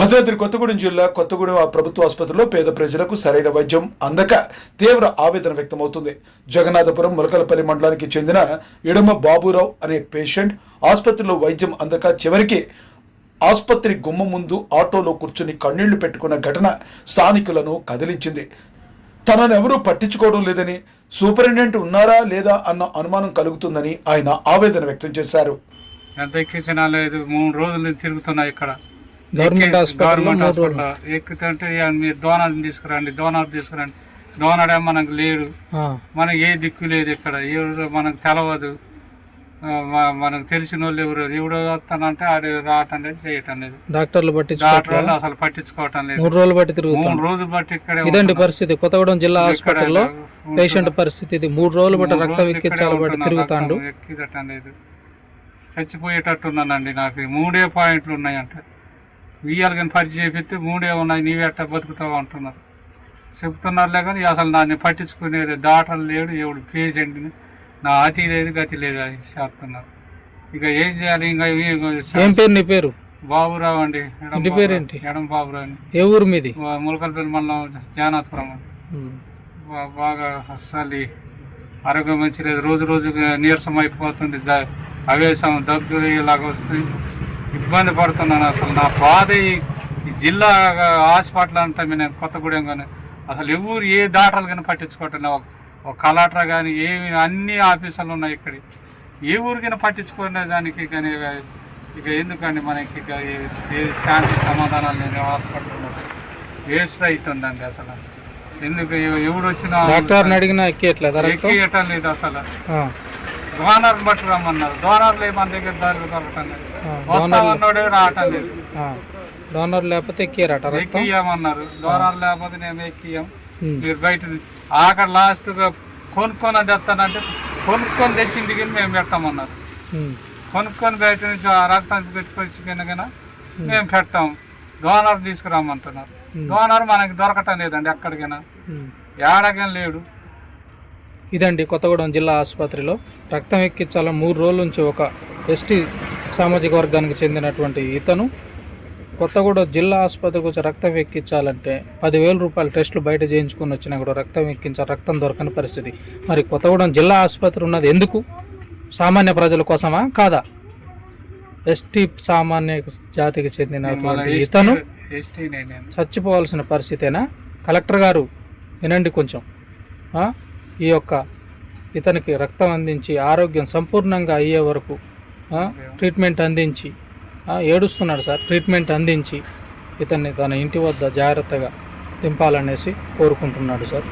భద్రాద్రి కొత్తగూడెం జిల్లా కొత్తగూడెం ప్రభుత్వ ఆసుపత్రిలో పేద ప్రజలకు సరైన వైద్యం అందక తీవ్ర ఆవేదన వ్యక్తమవుతుంది. జగన్నాథపురం ములకలపల్లి మండలానికి చెందిన ఇడమ బాబురావు అనే పేషెంట్ ఆసుపత్రిలో వైద్యం అందక చివరికి ఆసుపత్రి గుమ్మం ముందు ఆటోలో కూర్చుని కన్నీళ్లు పెట్టుకున్న ఘటన స్థానికులను కదిలించింది. తననెవరూ పట్టించుకోవడం లేదని, సూపరింటెండెంట్ ఉన్నారా లేదా అన్న అనుమానం కలుగుతుందని ఆయన ఆవేదన వ్యక్తం చేశారు. ఎంత ఎక్కించినా లేదు, 3 రోజుల నుంచి తిరుగుతున్నా ఇక్కడ గవర్నమెంట్ హాస్పిటల్ ఎక్కుతుంటే మీరు డోనర్ తీసుకురండి, డోనర్ మనకు లేడు, మనకి ఏ దిక్కు లేదు, ఇక్కడ ఎవరు మనకు తెలవదు, మనకు తెలిసిన వాళ్ళు ఎవడో వస్తానంటే ఆడు రావటం లేదు, చేయటం లేదు. డాక్టర్లు అసలు పట్టించుకోవటం లేదు. 3 రోజులు బట్టి 3 రోజులు బట్టి ఇక్కడ ఇదండి పరిస్థితి. కొత్తగూడెం జిల్లా హాస్పిటల్లో పేషెంట్ పరిస్థితి ఇది. 3 రోజులు బట్టి రక్తం ఎక్కించాలి బట్టి తిరుగుతాండు. ఎక్కిదటం లేదు, చచ్చిపోయేటట్టున్నానండి. నాకు 3 పాయింట్లు ఉన్నాయంట. వీయాలు కానీ పని చేపిస్తే 3 ఉన్నాయి, నీవే అట్ట బతుకుతావు అంటున్నారు, చెప్తున్నారులే. కానీ అసలు నన్ను పట్టించుకునేది డాక్టర్ లేడు, ఎవడు పేషెంట్ని నా అతి లేదు గతి లేదు అని చెప్తున్నారు. ఇక ఏం చేయాలి? ఇంకా ఏం పేరు నీ పేరు? బాబురావు అండి. పేరేంటి? ఎడం బాబురావు అండి. ఏ ఊరు మీది? ములకలపల్లి మండలం జానాథపురం. బాగా అస్సలు ఆరోగ్యం మంచి లేదు, రోజు రోజుగా నీరసం అయిపోతుంది, అవేశం దగ్గు ఇలాగ వస్తుంది, ఇబ్బంది పడుతున్నాను. అసలు నా బాధ ఈ జిల్లా హాస్పిటల్ అంటే నేను కొత్తగూడెం కానీ అసలు ఎవరు ఏ డాక్టర్లు కానీ పట్టించుకోవటం, ఒక కలెక్టర్ కానీ ఏమి అన్ని ఆఫీసులు ఉన్నాయి ఇక్కడ, ఏ ఊరికైనా పట్టించుకునే దానికి కానీ ఇక ఎందుకండి మనకి ఇక శాంతి సమాధానాలు లేని హాస్పిటల్ వేస్ట్ అవుతుందండి. అసలు ఎందుకు ఎవడు వచ్చినా డాక్టర్ని అడిగినా ఎక్కియటం లేదు. అసలు డోనర్ బట్టి రమ్మన్నారు, డోనర్లు మన దగ్గర దారి దొరకటం లేదు, వస్తామన్నాడే రావటం లేదు. డోనర్ లేకపోతే ఎక్కియమన్నారు, డోనర్ లేకపోతే మేము ఎక్కియం, మీరు బయట అక్కడ లాస్ట్గా కొనుక్కొని తెస్తానంటే కొనుక్కొని తెచ్చింది కానీ మేము పెట్టామన్నారు. కొనుక్కొని బయట నుంచి ఆ రక్తాన్ని పెట్టుకొచ్చుకున్నా కానీ మేము పెట్టాం. డోనర్ తీసుకురామంటున్నారు, డోనర్ మనకి దొరకటం లేదండి, ఎక్కడికైనా ఏడకైనా లేడు. ఇదండి కొత్తగూడెం జిల్లా ఆసుపత్రిలో రక్తం ఎక్కించాలని 3 రోజుల నుంచి ఒక ఎస్టీ సామాజిక వర్గానికి చెందినటువంటి ఇతను కొత్తగూడెం జిల్లా ఆసుపత్రికి వచ్చి రక్తం ఎక్కించాలంటే 10,000 రూపాయల టెస్టులు బయట చేయించుకొని వచ్చినా కూడా రక్తం ఎక్కించాలి, రక్తం దొరకని పరిస్థితి. మరి కొత్తగూడెం జిల్లా ఆసుపత్రి ఉన్నది ఎందుకు? సామాన్య ప్రజల కోసమా కాదా? ఎస్టీ సామాన్య జాతికి చెందినటువంటి ఇతను చచ్చిపోవాల్సిన పరిస్థితేనా? కలెక్టర్ గారు వినండి కొంచెం. ఈ యొక్క ఇతనికి రక్తం అందించి ఆరోగ్యం సంపూర్ణంగా అయ్యే వరకు ట్రీట్మెంట్ అందించి, ఏడుస్తున్నాడు సార్, ట్రీట్మెంట్ అందించి ఇతన్ని తన ఇంటి వద్ద జాగ్రత్తగా దింపాలనేసి కోరుకుంటున్నాడు సార్.